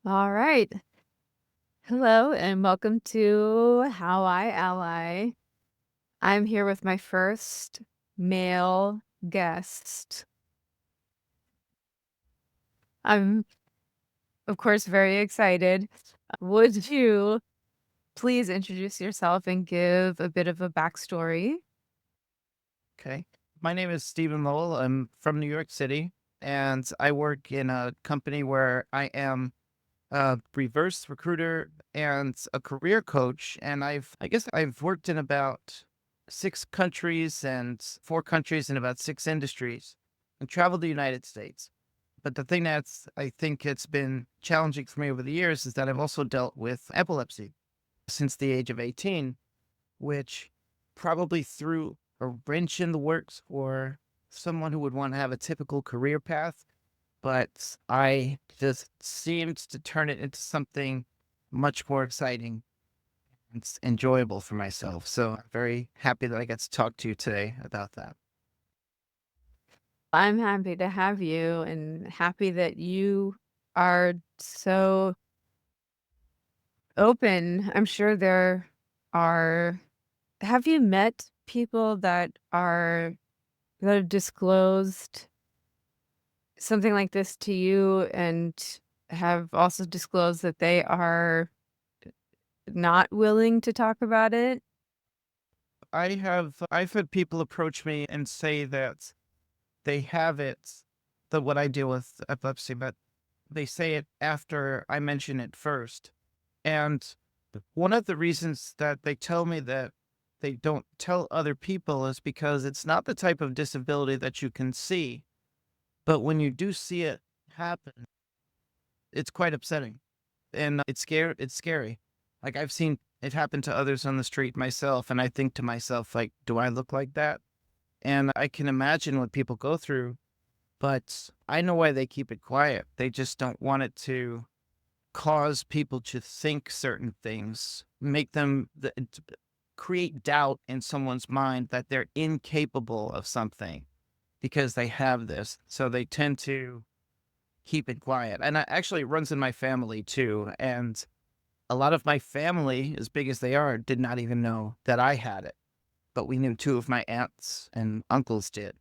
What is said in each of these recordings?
All right. Hello and welcome to How I Ally. I'm here with my first male guest. I'm, of course, very excited. Would you please introduce yourself and give a bit of a backstory? Okay. My name is Steven Lowell. I'm from New York City, and I work in a company where I am a reverse recruiter and a career coach. And I guess I've worked in about 6 countries and 4 countries in about 6 industries and traveled the United States. But the thing I think it's been challenging for me over the years is that I've also dealt with epilepsy since the age of 18, which probably threw a wrench in the works for someone who would want to have a typical career path. But I just seemed to turn it into something much more exciting and enjoyable for myself. So I'm very happy that I got to talk to you today about that. I'm happy to have you and happy that you are so open. I'm sure there are. Have you met people that have disclosed something like this to you and have also disclosed that they are not willing to talk about it? I've had people approach me and say that they have it, the what I deal with epilepsy, but they say it after I mention it first. And one of the reasons that they tell me that they don't tell other people is because it's not the type of disability that you can see. But when you do see it happen, it's quite upsetting. And it's scary. Like I've seen it happen to others on the street myself, and I think to myself, like, do I look like that? And I can imagine what people go through, but I know why they keep it quiet. They just don't want it to cause people to think certain things, make them create doubt in someone's mind that they're incapable of something because they have this. So they tend to keep it quiet. And actually, it runs in my family too. And a lot of my family, as big as they are, did not even know that I had it. But we knew two of my aunts and uncles did.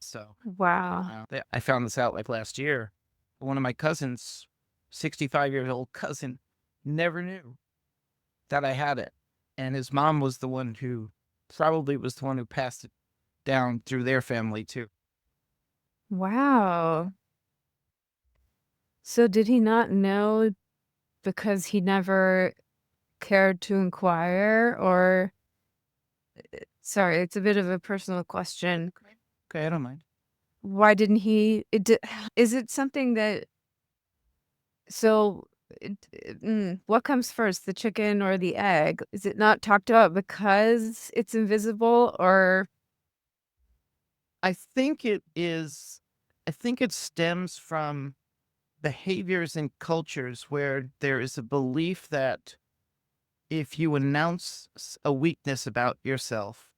So Wow. I found this out like last year. One of my cousins, 65-year old cousin, never knew that I had it. And his mom was the one who probably was the one who passed it down through their family too. Wow. So did he not know because he never cared to inquire or sorry, it's a bit of a personal question. Okay, I don't mind. Why didn't he is it something that so what comes first, the chicken or the egg? Is it not talked about because it's invisible or I think it is, I think it stems from behaviors and cultures where there is a belief that if you announce a weakness about yourself,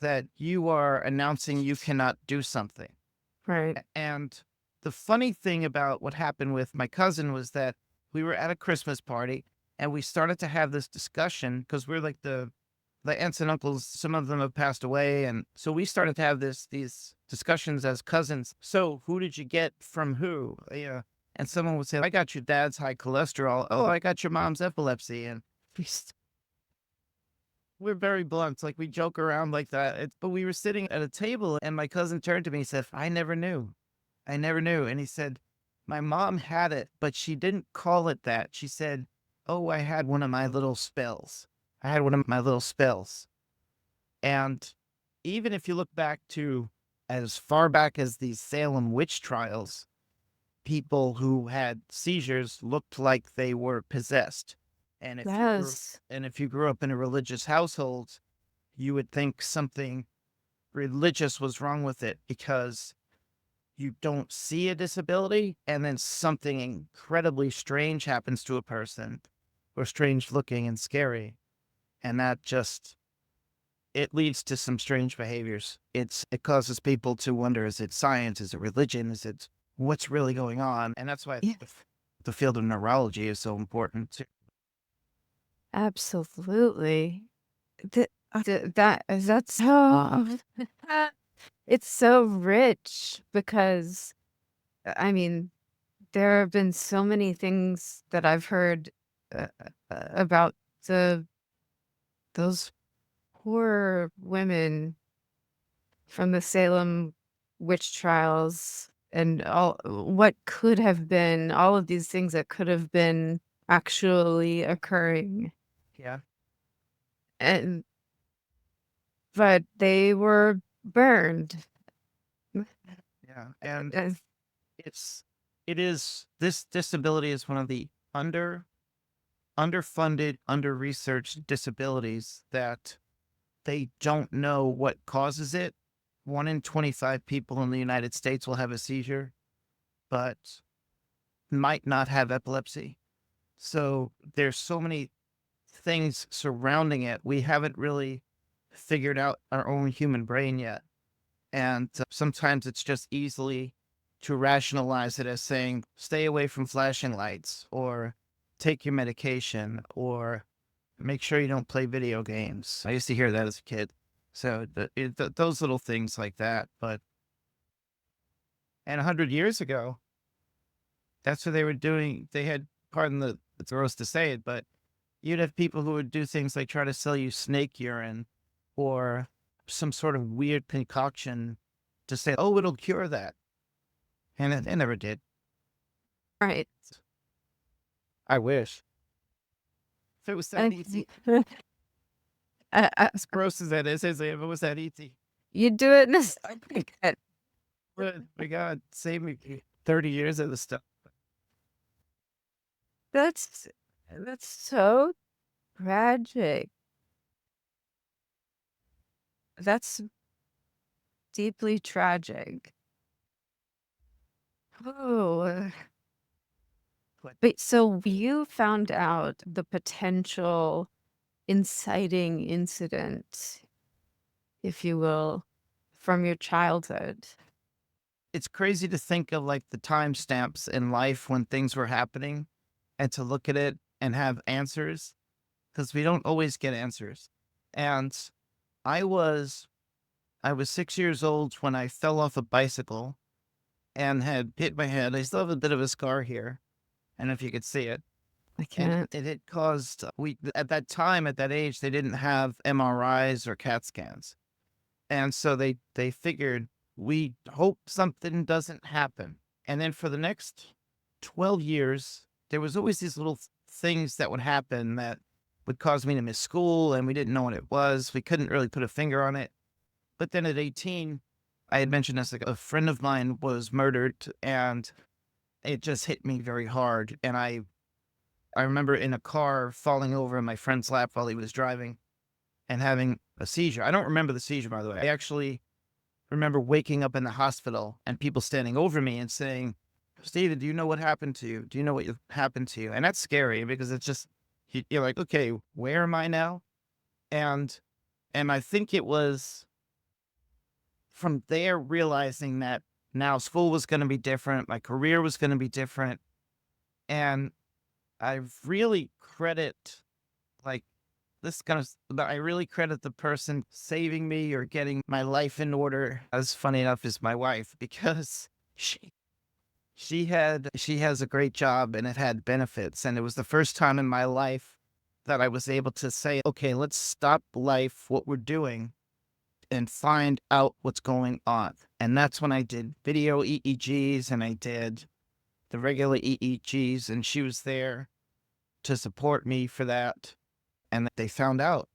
that you are announcing you cannot do something. right. And the funny thing about what happened with my cousin was that we were at a Christmas party and we started to have this discussion because we're like the aunts and uncles, some of them have passed away. And so we started to have these discussions as cousins. So who did you get from who? Yeah. And someone would say, I got your dad's high cholesterol. Oh, I got your mom's epilepsy. And we're very blunt. Like we joke around like that. But we were sitting at a table and my cousin turned to me and said, I never knew. I never knew. And he said, my mom had it, but she didn't call it that. She said, oh, I had one of my little spells. I had one of my little spells. And even if you look back to as far back as the Salem witch trials, people who had seizures looked like they were possessed. And Yes. if you grew up in a religious household, you would think something religious was wrong with it because you don't see a disability and then something incredibly strange happens to a person or strange looking and scary. And that just it leads to some strange behaviors. It causes people to wonder, is it science? Is it religion? Is it what's really going on? And that's why Yeah. the field of neurology is so important too. Absolutely. That's so it's so rich because, I mean, there have been so many things that I've heard, about the those poor women from the Salem witch trials and all what could have been, all of these things that could have been actually occurring, Yeah. and but they were burned. Yeah. And Uh, it's it is this disability is one of the underfunded, under-researched disabilities that they don't know what causes it. 1 in 25 people in the United States will have a seizure, but might not have epilepsy. So there's so many things surrounding it. We haven't really figured out our own human brain yet. And sometimes it's just easily to rationalize it as saying, stay away from flashing lights or take your medication or make sure you don't play video games. I used to hear that as a kid. So those little things like that. But, and 100 years ago, that's what they were doing. They had, pardon it's gross to say it, but you'd have people who would do things like try to sell you snake urine or some sort of weird concoction to say, oh, it'll cure that. And it never did. right. I wish. If it was that I easy. I As gross as that is, if it was that easy. you do it in a second. But my God, save me 30 years of the stuff. That's that's so tragic. That's deeply tragic. Oh, But but so you found out the potential inciting incident, if you will, from your childhood. it's crazy to think of like the timestamps in life when things were happening and to look at it and have answers because we don't always get answers. And I was I was 6 years old when I fell off a bicycle and had hit my head. I still have a bit of a scar here, and if you could see it. I And can't. it had caused we at that time, at that age, they didn't have MRIs or CAT scans. And so they figured we hope something doesn't happen. And then for the next 12 years, there was always these little things that would happen that would cause me to miss school and we didn't know what it was. We couldn't really put a finger on it. But then at 18, I had mentioned this, like a friend of mine was murdered and it just hit me very hard. And I remember in a car falling over in my friend's lap while he was driving and having a seizure. I don't remember the seizure, by the way. I actually remember waking up in the hospital and people standing over me and saying, Steven, do you know what happened to you? Do you know what happened to you? And that's scary because it's just, you're like, okay, where am I now? And, and I think it was from there realizing that now school was going to be different. My career was going to be different. And I really credit like this kind of, but I really credit the person saving me or getting my life in order. As funny enough is my wife because she has a great job and it had benefits. And it was the first time in my life that I was able to say, okay, let's stop life, what we're doing, and find out what's going on. And that's when I did video EEGs and I did the regular EEGs, and she was there to support me for that. And they found out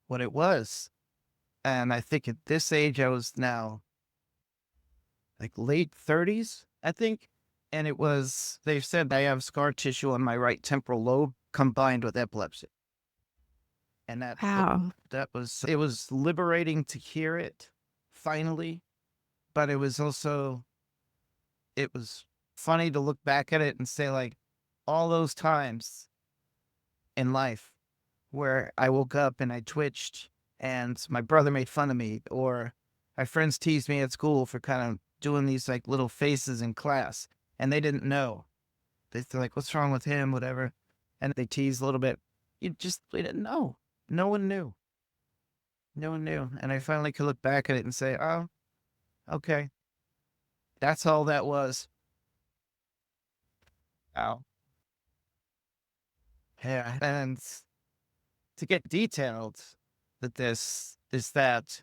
what it was. And I think at this age, I was now like late 30s, I think. And it was, they said I have scar tissue on my right temporal lobe combined with epilepsy. And Wow. it was liberating to hear it finally. But it was funny to look back at it and say, like, all those times in life where I woke up and I twitched and my brother made fun of me, or my friends teased me at school for kind of doing these like little faces in class and they didn't know. they're like, what's wrong with him? Whatever. And they tease a little bit. We didn't know. No one knew. No one knew. And I finally could look back at it and say, oh, okay. That's all that was. Oh. Yeah. And to get detailed that this is that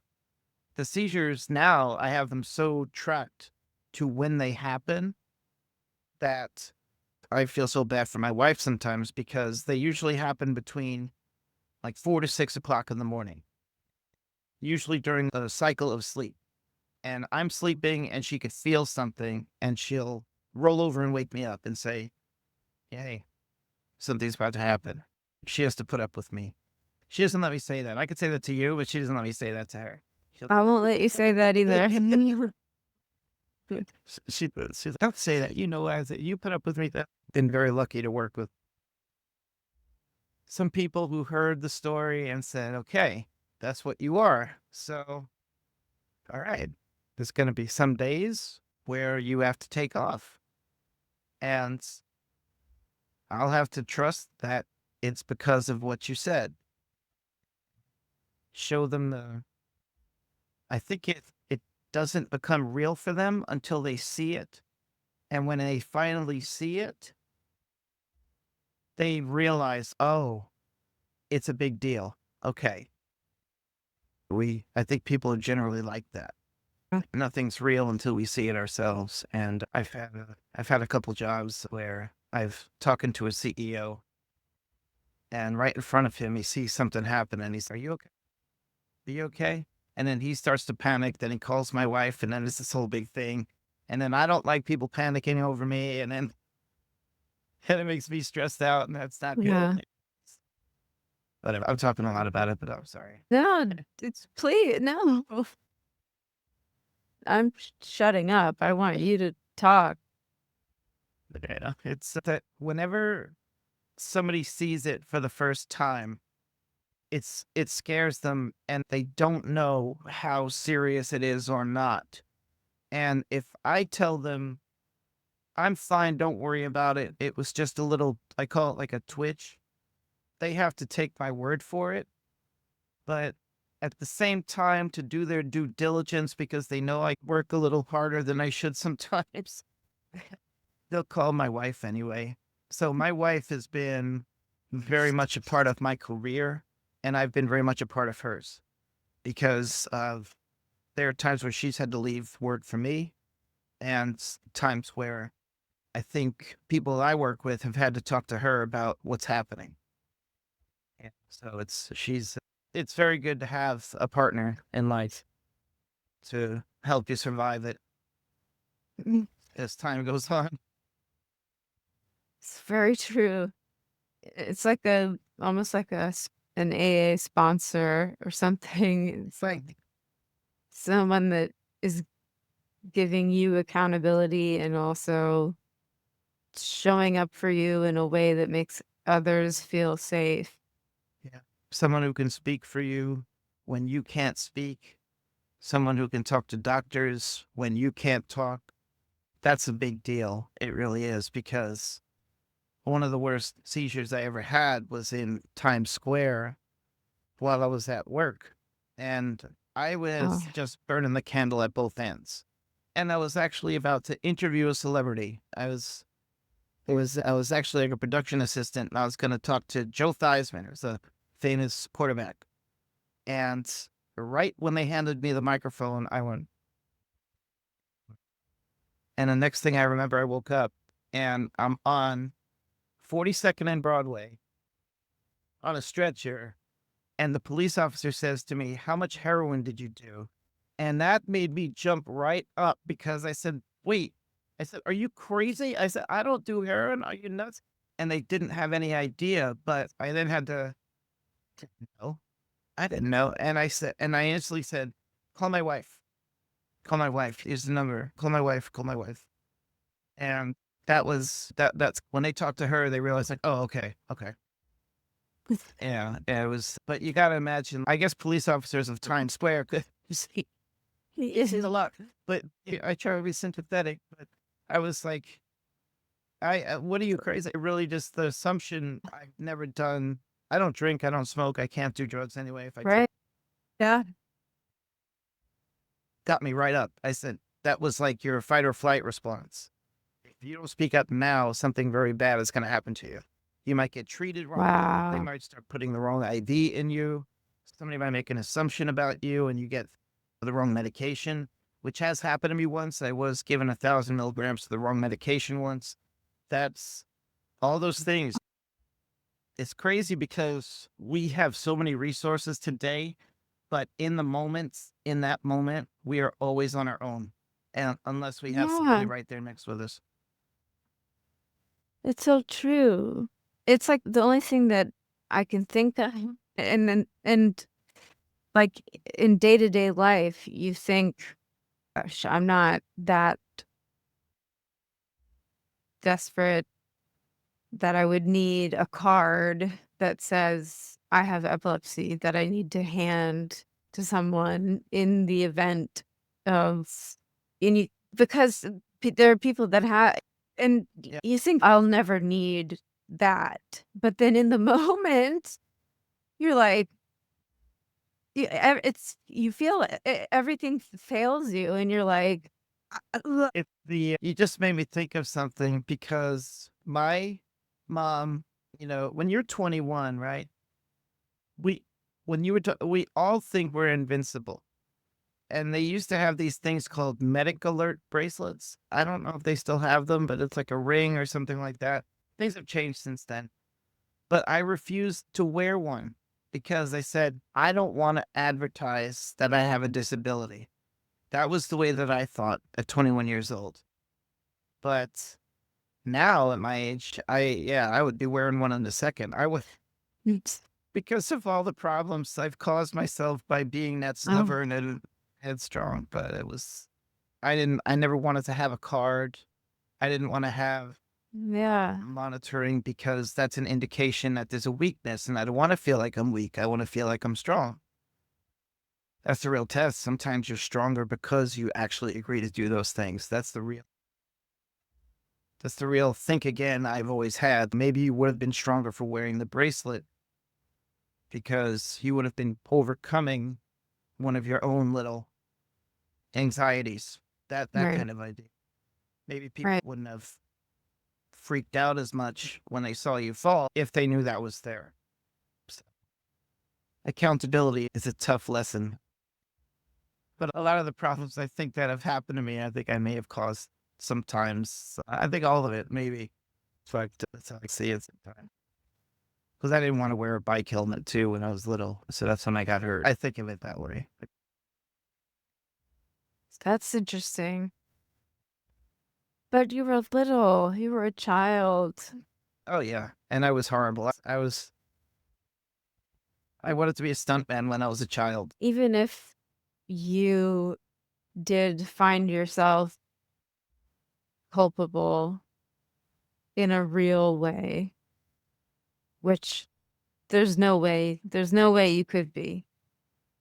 the seizures now, I have them so tracked to when they happen that I feel so bad for my wife sometimes because they usually happen between like 4 to 6 o'clock in the morning, usually during the cycle of sleep. And I'm sleeping and she could feel something and she'll roll over and wake me up and say, hey, something's about to happen. She has to put up with me. She doesn't let me say that. I could say that to you, but she doesn't let me say that to her. She'll, I won't let you say that either. she's like, don't say that. You know, as you put up with me. That been very lucky to work with some people who heard the story and said, okay, that's what you are. So, all right, there's going to be some days where you have to take off. And I'll have to trust that it's because of what you said. Show them I think it doesn't become real for them until they see it. And when they finally see it, they realize, oh, it's a big deal. Okay. I think people are generally like that. Nothing's real until we see it ourselves. And I've had a couple jobs where I've talking to a CEO and right in front of him, he sees something happen and he's, are you okay? Are you okay? And then he starts to panic. Then he calls my wife and then it's this whole big thing. And then I don't like people panicking over me. And then and it makes me stressed out and that's not Yeah. good. Whatever. I'm talking a lot about it, but I'm sorry. No, it's please no. I'm shutting up. I want you to talk. Yeah. It's that whenever somebody sees it for the first time, it scares them and they don't know how serious it is or not. And if I tell them, I'm fine, don't worry about it. It was just a little, I call it like a twitch. They have to take my word for it. But at the same time, to do their due diligence because they know I work a little harder than I should sometimes, they'll call my wife anyway. So my wife has been very much a part of my career, and I've been very much a part of hers because of there are times where she's had to leave work for me, and times where I think people I work with have had to talk to her about what's happening. Yeah. So it's very good to have a partner in life to help you survive it as time goes on. It's very true. It's like a almost like an AA sponsor or something. It's like someone that is giving you accountability and also showing up for you in a way that makes others feel safe. Yeah. Someone who can speak for you when you can't speak, someone who can talk to doctors when you can't talk. That's a big deal. It really is because one of the worst seizures I ever had was in Times Square while I was at work. And I Oh, was just burning the candle at both ends. And I was actually about to interview a celebrity. I was actually like a production assistant and I was gonna talk to Joe Theismann, who's a famous quarterback. And right when they handed me the microphone, I went, and the next thing I remember, I woke up and I'm on 42nd and Broadway on a stretcher. And the police officer says to me, how much heroin did you do? And that made me jump right up because I said, wait, I said, are you crazy? I said, I don't do heroin. Are you nuts? And they didn't have any idea, but I then had to know. I didn't know. And I instantly said, call my wife. Call my wife. Here's the number. Call my wife. Call my wife. And that's when they talked to her, they realized like, oh, okay. Okay. Yeah, it was, but you got to imagine, I guess police officers of Times Square could see, this is a lot, but I try to be sympathetic, but I was like, what are you crazy? Really just the assumption I've never done. I don't drink, I don't smoke, I can't do drugs anyway. If I Right? Yeah. got me right up. I said, that was like your fight or flight response. If you don't speak up now, something very bad is going to happen to you. You might get treated wrong. They Wow. might start putting the wrong IV in you. Somebody might make an assumption about you and you get the wrong medication, which has happened to me once. I was given 1,000 milligrams of the wrong medication once. That's all those things. It's crazy because we have so many resources today, but in that moment, we are always on our own. And unless we have somebody Yeah. right there next with us. It's so true. It's like the only thing that I can think of, and like in day-to-day life, you think, "Gosh, I'm not that desperate that I would need a card that says I have epilepsy that I need to hand to someone in the event of any," because there are people that have, and Yeah. you think I'll never need that, but then in the moment, you're like, it's you feel it, everything fails you, and you're like, "Ugh." You just made me think of something because my mom, when you're 21, right? We, when you were, we all think we're invincible. And they used to have these things called medic alert bracelets. I don't know if they still have them, but it's like a ring or something like that. Things have changed since then. But I refused to wear one because I said, I don't want to advertise that I have a disability. That was the way that I thought at 21 years old. But now at my age, I would be wearing one in a second. I would, It's because of all the problems I've caused myself by being that oh, stubborn and headstrong. But I never wanted to have a card. I didn't want to have yeah, monitoring because that's an indication that there's a weakness. And I don't want to feel like I'm weak. I want to feel like I'm strong. That's the real test. Sometimes you're stronger because you actually agree to do those things. That's the real think again I've always had. Maybe you would have been stronger for wearing the bracelet because you would have been overcoming one of your own little anxieties. That right, kind of idea. Maybe people right. wouldn't have freaked out as much when they saw you fall if they knew that was there. So, accountability is a tough lesson. But a lot of the problems I think that have happened to me, I think I may have caused sometimes. I think all of it, maybe. But that's how I see it sometimes. Because I didn't want to wear a bike helmet too when I was little. So that's when I got hurt. I think of it that way. That's interesting. But you were little, you were a child. Oh, yeah. And I was horrible. I wanted to be a stuntman when I was a child. Even if you did find yourself culpable in a real way, which there's no way you could be.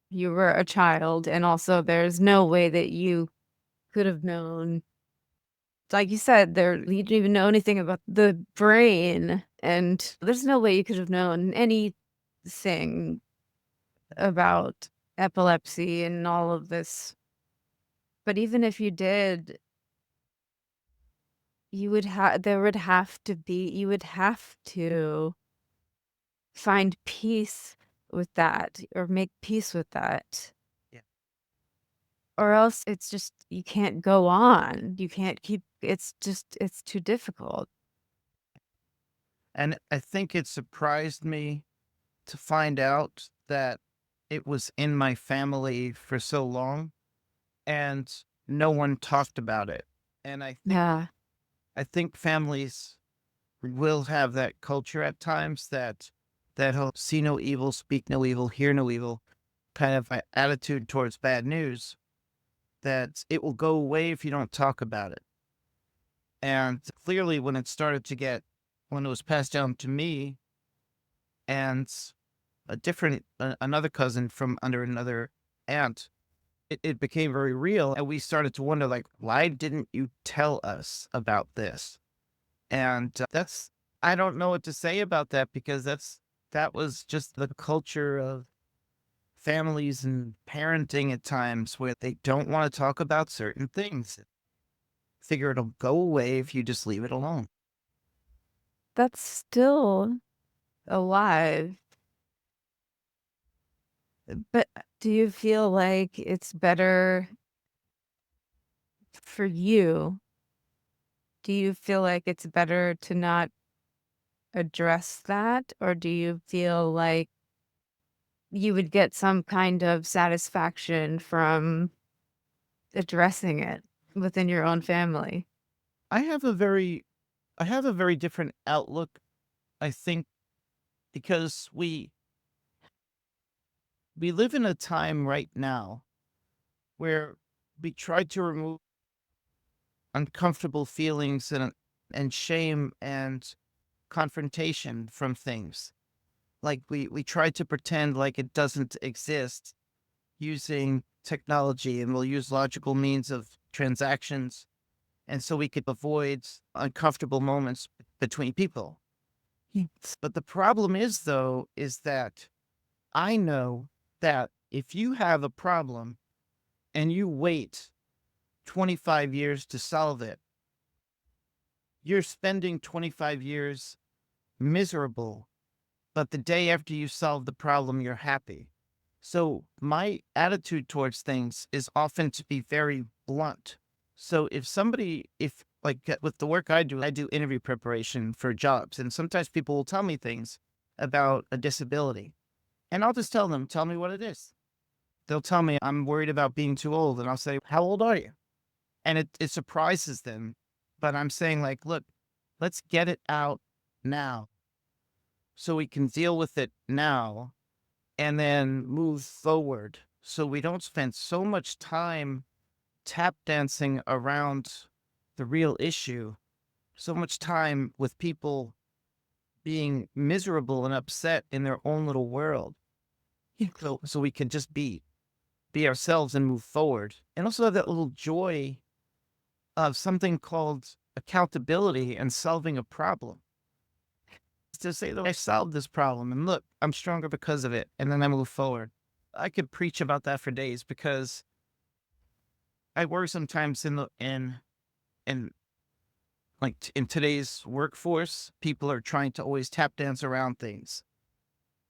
You were a child, and also there's no way that you could have known, like you said, you didn't even know anything about the brain, and there's no way you could have known anything about epilepsy and all of this. But even if you did, you would have to find peace with that or make peace with that. Yeah. Or else it's just you can't go on. You can't keep it's too difficult. And I think it surprised me to find out that it was in my family for so long and no one talked about it. And Yeah. I think families will have that culture at times that whole see no evil, speak no evil, hear no evil kind of attitude towards bad news that it will go away if you don't talk about it. And clearly when it was passed down to me and another cousin from under another aunt, it became very real. And we started to wonder, like, why didn't you tell us about this? And I don't know what to say about that because that was just the culture of families and parenting at times where they don't want to talk about certain things. Figure it'll go away if you just leave it alone. That's still alive. But do you feel like it's better for you? Do you feel like it's better to not address that? Or do you feel like you would get some kind of satisfaction from addressing it within your own family? I have a very I have a very different outlook, I think, because we live in a time right now where we try to remove uncomfortable feelings and shame and confrontation from things. Like we try to pretend like it doesn't exist using technology, and we'll use logical means of transactions, and so we could avoid uncomfortable moments between people. Yes. But the problem is though is that I know that if you have a problem and you wait 25 years to solve it, you're spending 25 years miserable, but the day after you solve the problem, you're happy. So my attitude towards things is often to be very blunt. So if like with the work I do interview preparation for jobs, and sometimes people will tell me things about a disability, and I'll just tell me what it is. They'll tell me I'm worried about being too old, and I'll say, how old are you? And it surprises them, but I'm saying like, look, let's get it out now so we can deal with it now and then move forward so we don't spend so much time tap dancing around the real issue, so much time with people being miserable and upset in their own little world. Yeah. So we can just be ourselves and move forward. And also have that little joy of something called accountability and solving a problem. To say that I solved this problem and look, I'm stronger because of it. And then I move forward. I could preach about that for days because I worry sometimes in in today's workforce, people are trying to always tap dance around things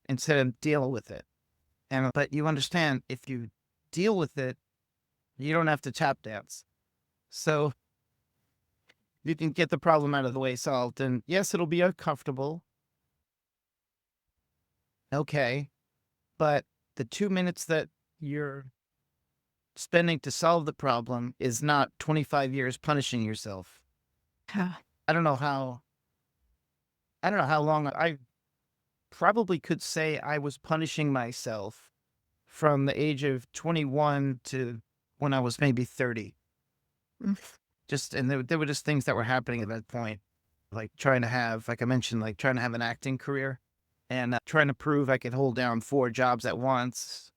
instead of deal with it. And but you understand if you deal with it, you don't have to tap dance. So you can get the problem out of the way solved. And yes, it'll be uncomfortable. Okay. But the 2 minutes that you're spending to solve the problem is not 25 years punishing yourself. Yeah. I don't know how I don't know how long I probably could say I was punishing myself from the age of 21 to when I was maybe 30. Mm. Just and there were just things that were happening at that point, like trying to have, like I mentioned, like trying to have an acting career and trying to prove I could hold down 4 jobs at once,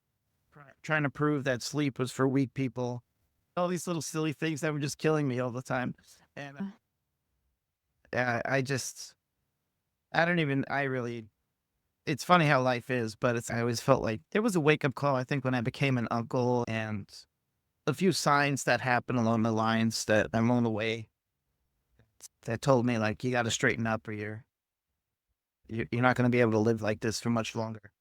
trying to prove that sleep was for weak people. All these little silly things that were just killing me all the time. And I just, I don't even, I really, it's funny how life is, but I always felt like there was a wake up call, I think, when I became an uncle and a few signs that happened along the lines that I'm on the way that told me, like, you got to straighten up or you're not going to be able to live like this for much longer.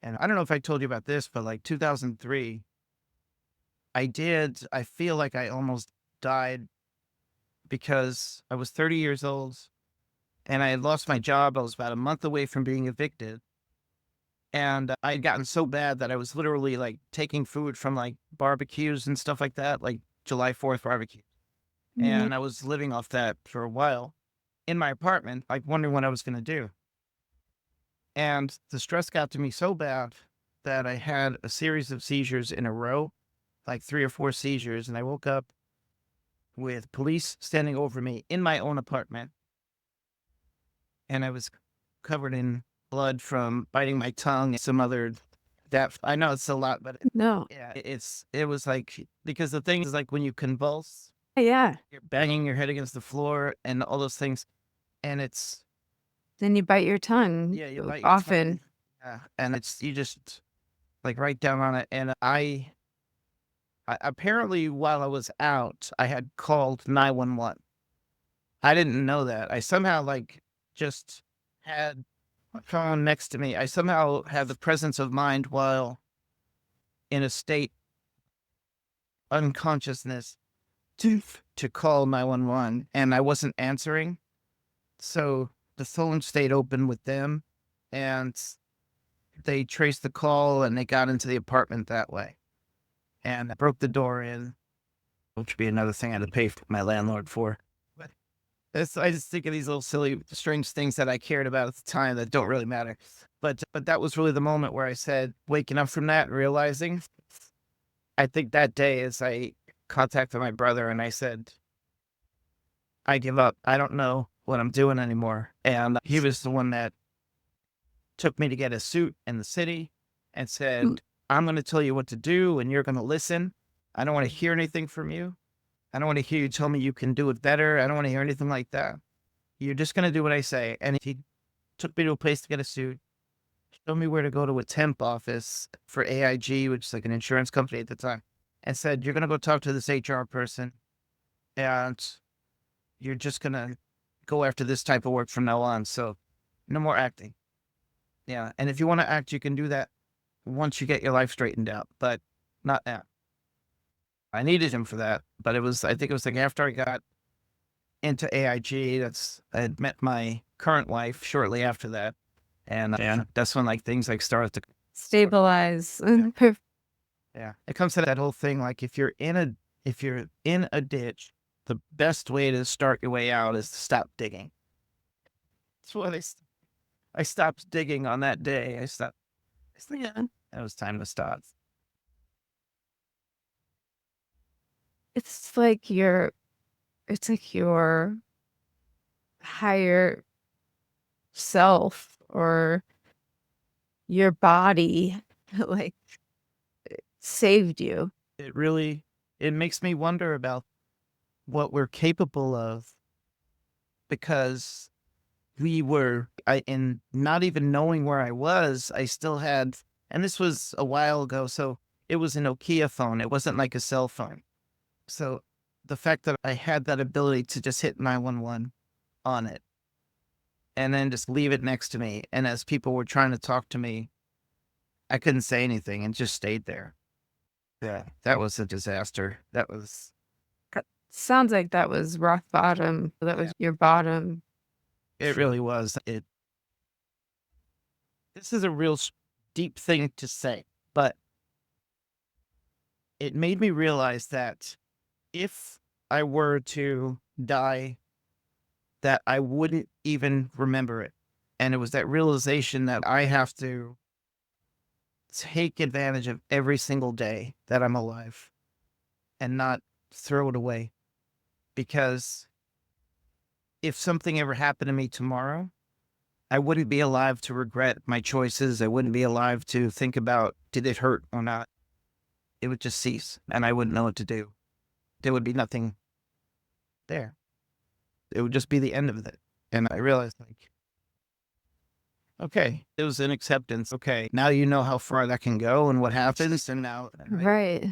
And I don't know if I told you about this, but like 2003, I feel like I almost died because I was 30 years old and I had lost my job. I was about a month away from being evicted. And I had gotten so bad that I was literally like taking food from like barbecues and stuff like that, like July 4th barbecue. Mhm. And I was living off that for a while in my apartment, like wondering what I was going to do. And the stress got to me so bad that I had a series of seizures in a row, like 3 or 4 seizures. And I woke up with police standing over me in my own apartment. And I was covered in blood from biting my tongue and some other that I know it's a lot, but No. yeah, it was like because the thing is like when you convulse Yeah. You're banging your head against the floor and all those things. And it's, Then you bite your tongue, yeah, you bite your tongue. often. Yeah. And it's, you just like write down on it. And I apparently while I was out, I had called 911. I didn't know that. I somehow like just had my phone next to me. I somehow had the presence of mind while in a state unconsciousness to to call 911 and I wasn't answering. So the phone stayed open with them and they traced the call and they got into the apartment that way and broke the door in, which would be another thing I had to pay my landlord for. But I just think of these little silly, strange things that I cared about at the time that don't really matter. But that was really the moment where I said, waking up from that and realizing, I think that day as I contacted my brother and I said, I give up. I don't know what I'm doing anymore. And he was the one that took me to get a suit in the city and Mm. said, I'm going to tell you what to do and you're going to listen. I don't want to hear anything from you. I don't want to hear you tell me you can do it better. I don't want to hear anything like that. You're just going to do what I say. And he took me to a place to get a suit, showed me where to go to a temp office for AIG, which is like an insurance company at the time, and said, you're going to go talk to this HR person and you're just going to go after this type of work from now on. So no more acting. Yeah. And if you want to act, you can do that once you get your life straightened out, but not now. I needed him for that, but I think it was like after I got into AIG, I had met my current wife shortly after that. And that's when like things like started to, Stabilize. yeah. Yeah. It comes to that whole thing. Like if you're in a ditch, the best way to start your way out is to stop digging. That's what I stopped digging on that day. I was like, yeah, it was time to stop. It's like your higher self or your body, like, saved you. It really, it makes me wonder about what we're capable of because in not even knowing where I was, I still had, and this was a while ago, so it was a Nokia phone. It wasn't like a cell phone. So the fact that I had that ability to just hit 911 on it and then just leave it next to me. And as people were trying to talk to me, I couldn't say anything and just stayed there. Yeah, that was a disaster. That was, Sounds like that was rock bottom. That yeah, was your bottom. it really was. This is a real deep thing to say, but it made me realize that if I were to die, that I wouldn't even remember it. And it was that realization that I have to take advantage of every single day that I'm alive and not throw it away. Because if something ever happened to me tomorrow, I wouldn't be alive to regret my choices. I wouldn't be alive to think about, did it hurt or not? It would just cease and I wouldn't know what to do. There would be nothing there. It would just be the end of it. And I realized, like, okay, it was an acceptance. Okay, now you know how far that can go and what happens. And now, Right.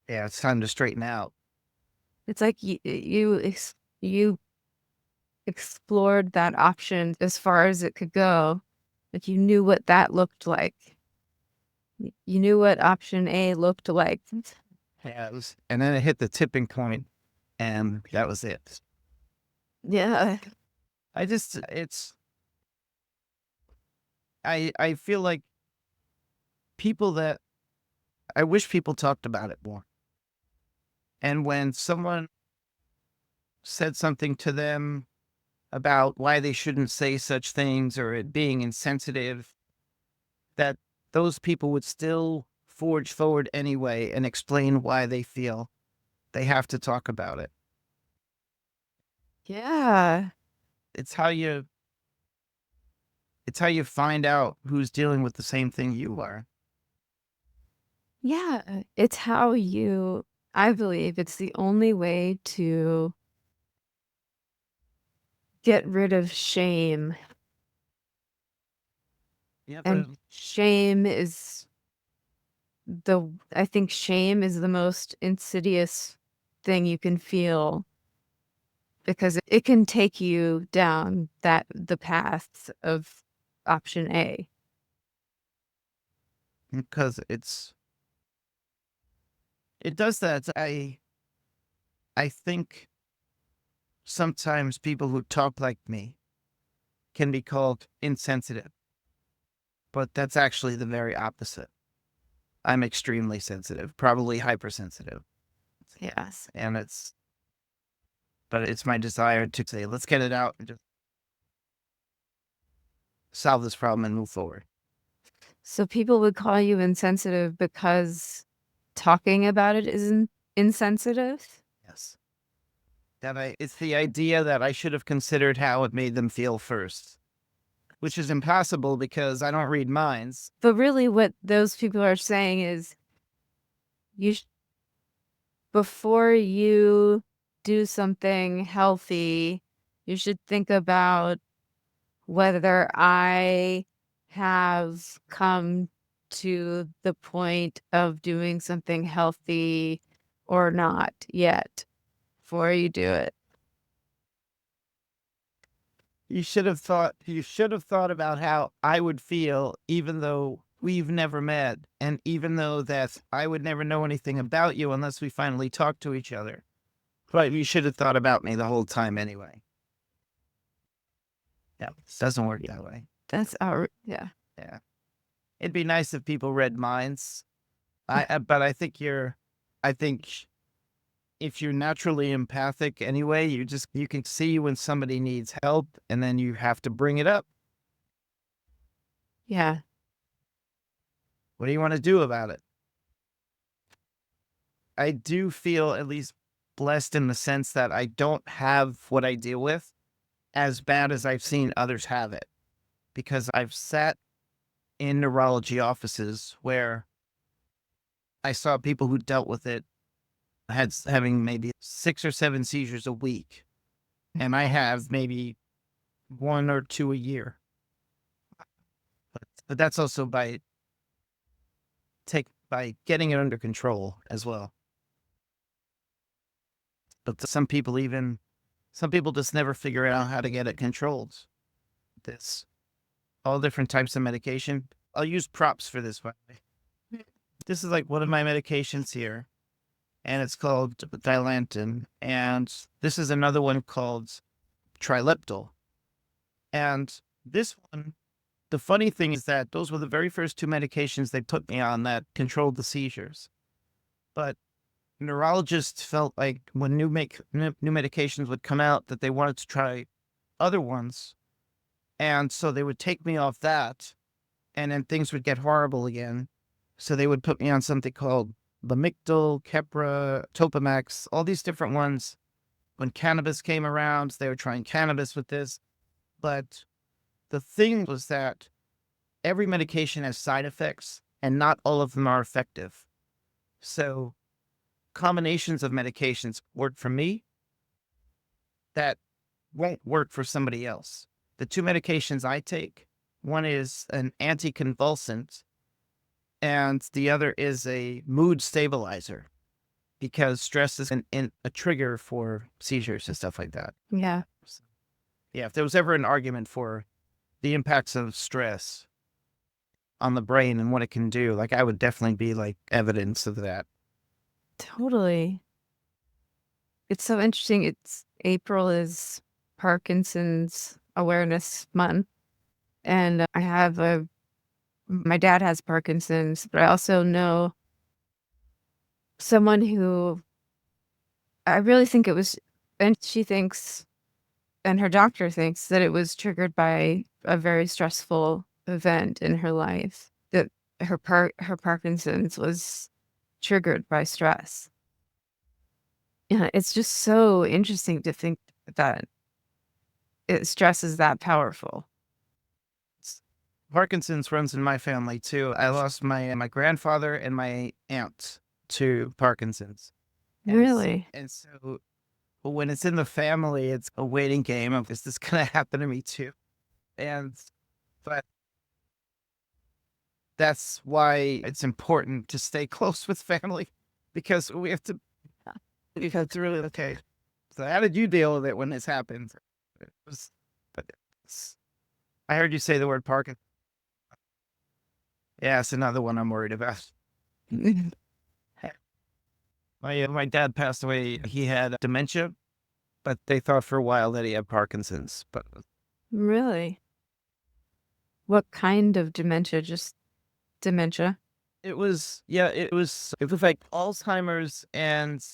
yeah, it's time to straighten out. It's like you explored that option as far as it could go. Like, you knew what that looked like. You knew what option A looked like. Yeah, and then it hit the tipping point, and that was it. Yeah. I just, it's, I feel like people that I wish people talked about it more. And when someone said something to them about why they shouldn't say such things or it being insensitive, that those people would still forge forward anyway and explain why they feel they have to talk about it. Yeah. It's how you it's how you find out who's dealing with the same thing you are. Yeah. It's how you I believe it's the only way to get rid of shame, Yeah, but and shame is I think shame is the most insidious thing you can feel because it can take you down the paths of option A. because it does that. I think sometimes people who talk like me can be called insensitive, but that's actually the very opposite. I'm extremely sensitive, probably hypersensitive. Yes. And but it's my desire to say, let's get it out and just solve this problem and move forward. So people would call you insensitive because talking about it isn't insensitive? Yes. It's the idea that I should have considered how it made them feel first, which is impossible because I don't read minds. But really what those people are saying is you sh before you do something healthy, you should think about whether I have come to the point of doing something healthy or not yet before you do it. You should have thought about how I would feel even though we've never met and even though that I would never know anything about you unless we finally talk to each other. But you should have thought about me the whole time anyway. Yeah, it doesn't work that way. That's our yeah. Yeah. It'd be nice if people read minds. But I think if you're naturally empathic anyway, you can see when somebody needs help and then you have to bring it up. Yeah. What do you want to do about it? I do feel at least blessed in the sense that I don't have what I deal with as bad as I've seen others have it because I've sat in neurology offices where I saw people who dealt with it having maybe 6 or 7 seizures a week, and I have maybe 1 or 2 a year. But that's also by getting it under control as well. But some people just never figure out how to get it controlled. This all different types of medication. I'll use props for this one. This is like one of my medications here, and it's called Dilantin, and this is another one called Trileptal. And this one, the funny thing is that those were the very first 2 medications they put me on that controlled the seizures. But neurologists felt like when new medications would come out that they wanted to try other ones, and so they would take me off that, and then things would get horrible again. So they would put me on something called Lamictal, Keppra, Topamax, all these different ones. When cannabis came around, they were trying cannabis with this. But the thing was that every medication has side effects, and not all of them are effective. So combinations of medications work for me that won't work for somebody else. The 2 medications I take, one is an anticonvulsant and the other is a mood stabilizer because stress is a trigger for seizures and stuff like that. Yeah. Yeah, if there was ever an argument for the impacts of stress on the brain and what it can do, like I would definitely be like evidence of that. Totally. It's so interesting. It's April is Parkinson's Awareness Month, and I have a my dad has Parkinson's, but I also know someone who I really think it was and she thinks and her doctor thinks that it was triggered by a very stressful event in her life, that her Parkinson's was triggered by stress. Yeah, it's just so interesting to think that stress is that powerful. Parkinson's runs in my family too. I lost my grandfather and my aunt to Parkinson's. Really? And so when it's in the family, it's a waiting game of, is this going to happen to me too? And, but that's why it's important to stay close with family, because we have to really, okay. So how did you deal with it when this happened? It was, but I heard you say the word Parkinson. Yeah, it's another one I'm worried about. My dad passed away. He had dementia, but they thought for a while that he had Parkinson's. But Really? What kind of dementia? Just dementia? it was, yeah, it was like Alzheimer's, and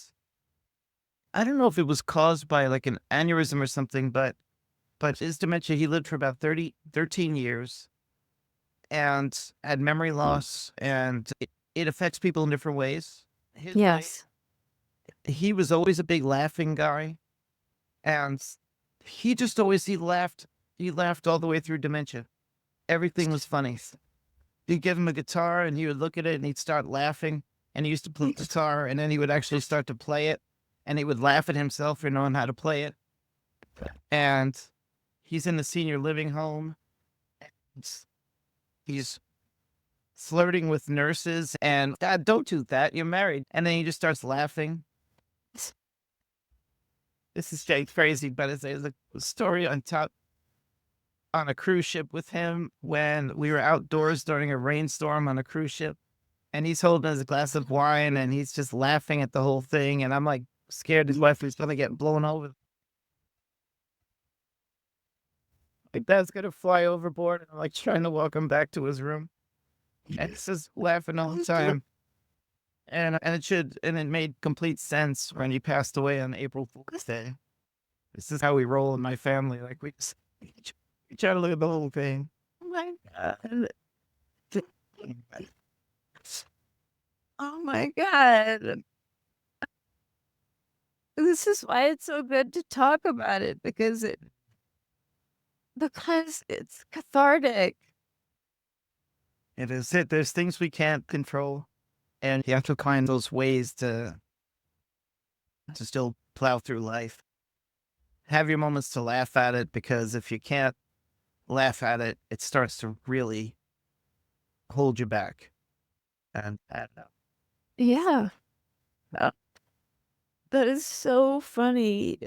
I don't know if it was caused by like an aneurysm or something, but his dementia, he lived for about 13 years and had memory loss, and it affects people in different ways. His way, Yes. he was always a big laughing guy, and he laughed all the way through dementia. Everything was funny. You'd give him a guitar and he would look at it and he'd start laughing, and he used to play guitar, and then he would actually start to play it, and he would laugh at himself for knowing how to play it. And he's in the senior living home. He's flirting with nurses, and Dad, don't do that. You're married. And then he just starts laughing. This is crazy, but it's a story on a cruise ship with him when we were outdoors during a rainstorm on a cruise ship, and he's holding his glass of wine and he's just laughing at the whole thing. And I'm like scared his wife was going to get blown over. Like Dad's going to fly overboard. And I'm like trying to walk him back to his room. And it's just laughing all the time. And it made complete sense when he passed away on April Fool's Day. This is how we roll in my family. Like we try to look at the whole thing. Oh my God. Oh my God. This is why it's so good to talk about it because it's cathartic. It is it. There's things we can't control, and you have to find those ways to still plow through life. Have your moments to laugh at it, because if you can't laugh at it, it starts to really hold you back. And I don't know. Yeah. Uh, That is so funny.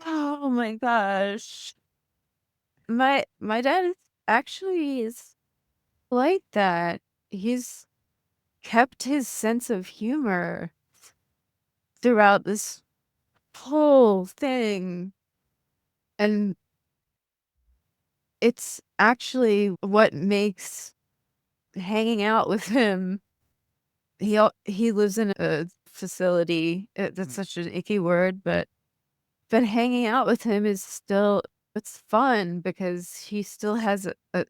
Oh my gosh. My dad is like that. He's kept his sense of humor throughout this whole thing. And it's actually what makes hanging out with him. He lives in a facility. That's such an icky word, but hanging out with him is still it's fun because he still has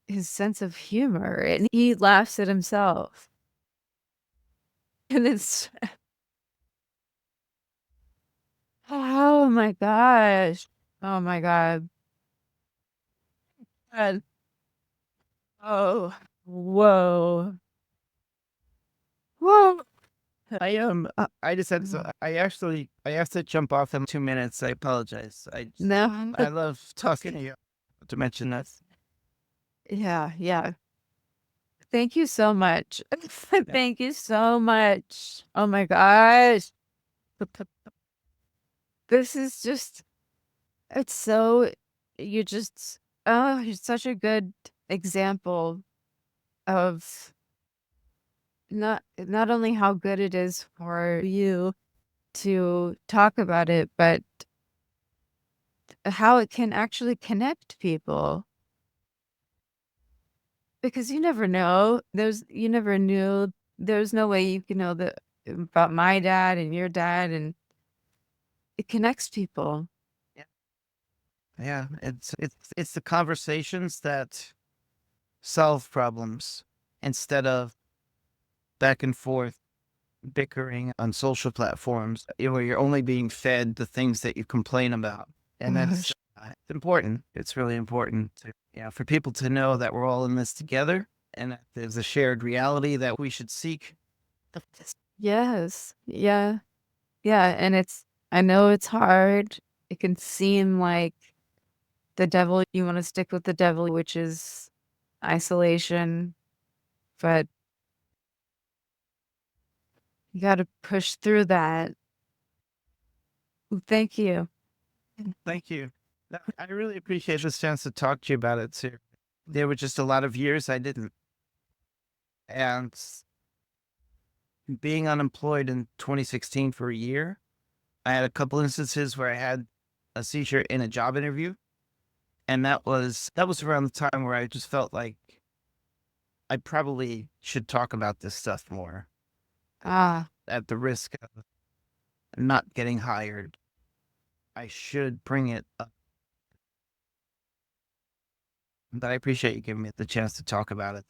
his sense of humor and he laughs at himself. And it's oh my gosh. Oh my god. God. Oh. Whoa. Whoa. I just had so I have to jump off in 2 minutes. I apologize. No. I love talking to you. To mention that. Yeah, yeah. Thank you so much. Yeah. Thank you so much. Oh my gosh. This is just it's so you just oh, you're such a good example of not only how good it is for you to talk about it, but how it can actually connect people. Because you never know. You never knew. There's no way you can know that about my dad and your dad, and it connects people. Yeah, it's the conversations that solve problems, instead of back and forth bickering on social platforms, where you're only being fed the things that you complain about. And that's Gosh. it's important. It's really important to, yeah, for people to know that we're all in this together, and that there's a shared reality that we should seek. Yes. Yeah. Yeah, and I know it's hard. It can seem like the devil you wanna stick with the devil, which is isolation, but you gotta push through that. Thank you. Thank you. No, I really appreciate this chance to talk to you about it too. There were just a lot of years I didn't. And being unemployed in 2016 for a year, I had a couple instances where I had a seizure in a job interview. And that was around the time where I just felt like I probably should talk about this stuff more Ah, at the risk of not getting hired. I should bring it up. But I appreciate you giving me the chance to talk about it.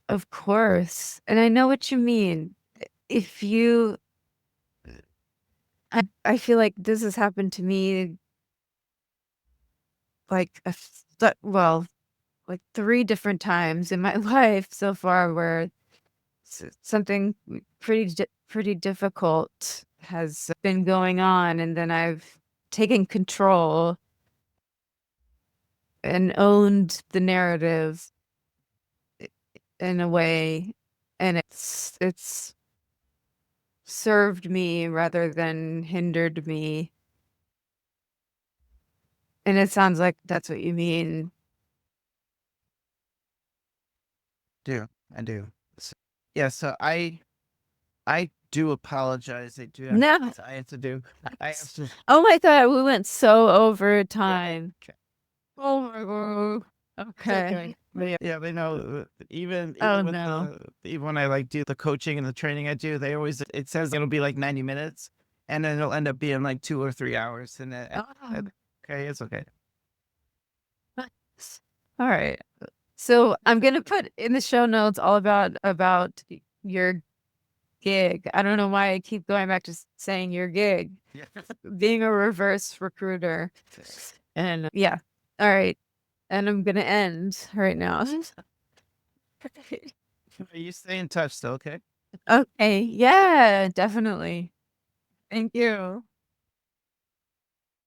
of course, and I know what you mean. If you I feel like this has happened to me, like, well, like 3 different times in my life so far where something pretty difficult has been going on, and then I've taken control and owned the narrative in a way, and it's served me rather than hindered me, and it sounds like that's what you mean. Do I do? So, yeah. So I do apologize. I do have No. things I have to do. I have to. Oh my god, we went so over Yeah. time. Okay. Oh my god. It's Okay. okay. But yeah, they know. Oh Even with no. even when I like do the coaching and the training I do, they always it says it'll be like 90 minutes, and then it'll end up being like 2 or 3 hours. Oh, Okay, it's okay. nice. All right. So I'm gonna put in the show notes all about your gig. I don't know why I keep going back to saying your gig, Yeah. being a reverse recruiter. And yeah. All right. And I'm gonna end right now. You stay in touch, though. Okay. Okay. Yeah, definitely. Thank you.